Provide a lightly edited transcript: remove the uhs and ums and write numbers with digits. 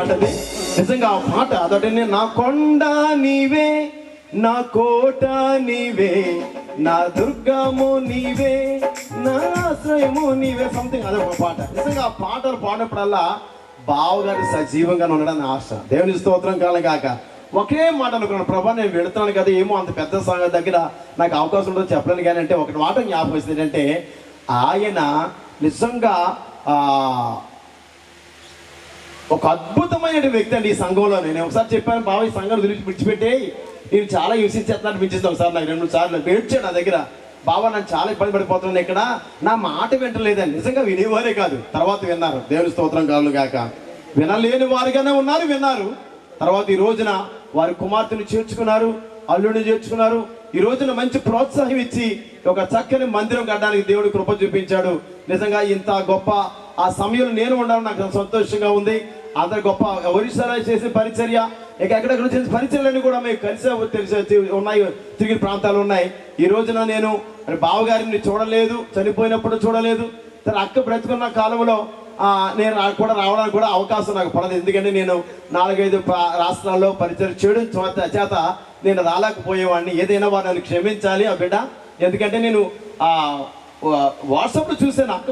పాట అది. నిజంగా ఆ పాట అదొకటి. నా కొండ నీవే, నా కోట నీవే, నా దుర్గము నీవే, నా ఆశ్రయము నీవే, సంథింగ్ అదొక పాట. నిజంగా ఆ పాటలు పాడినప్పుడల్లా బావగారి సజీవంగా ఉండడానికి ఆశ. దేవుని స్తోత్రం కాలం కాక ఒకే మాట అనుకున్నాను, ప్రభా నేను వెళుతున్నాను కదా, ఏమో అంత పెద్ద సంఘం దగ్గర నాకు అవకాశం ఉంటుందో చెప్పలేను కానీ అంటే ఒకటి మాట జ్ఞాపకం వస్తుంది ఏంటంటే, ఆయన నిజంగా ఒక అద్భుతమైన వ్యక్తి అండి ఈ సంఘంలో. నేను ఒకసారి చెప్పాను, బావ ఈ సంఘం విడిచిపెట్టి నేను చాలా హింసించేస్తాను అనిపించింది. ఒకసారి నాకు 2-3 సార్లు ఏడ్చాడు నా దగ్గర, బాబా నన్ను చాలా ఇబ్బంది పడిపోతున్నాను ఇక్కడ, నా మాట వింటలేదని. నిజంగా వినేవారే కాదు, తర్వాత విన్నారు. దేవుని స్తోత్రం కాళ్ళు కాక. వినలేని వారిగానే ఉన్నారు, విన్నారు. తర్వాత ఈ రోజున వారి కుమార్తెను చేర్చుకున్నారు, అల్లుడిని చేర్చుకున్నారు. ఈ రోజున మంచి ప్రోత్సాహం ఇచ్చి ఒక చక్కని మందిరం కట్టడానికి దేవుడు కృప చూపించాడు. నిజంగా ఇంత గొప్ప ఆ సమయంలో నేను ఉండాలని నాకు సంతోషంగా ఉంది. అంత గొప్ప ఒరిస్సాలో చేసే పరిచర్య, ఇక ఎక్కడెక్కడ చేసే పరిచర్యలన్నీ కూడా మీకు తెలిసి ఉన్నాయి, తిరిగిన ప్రాంతాలు ఉన్నాయి. ఈ రోజున నేను బావగారిని చూడలేదు, చనిపోయినప్పుడు చూడలేదు. తన అక్క బ్రతుకున్న కాలంలో నేను కూడా రావడానికి కూడా అవకాశం నాకు పడదు. ఎందుకంటే నేను 4-5 రాష్ట్రాల్లో పరిచయం చేయడం చేత నేను రాలేకపోయేవాడిని. ఏదైనా వారు నన్ను క్షమించాలి ఆ బిడ్డ. ఎందుకంటే నేను వాట్సాప్లో చూసాను, అక్క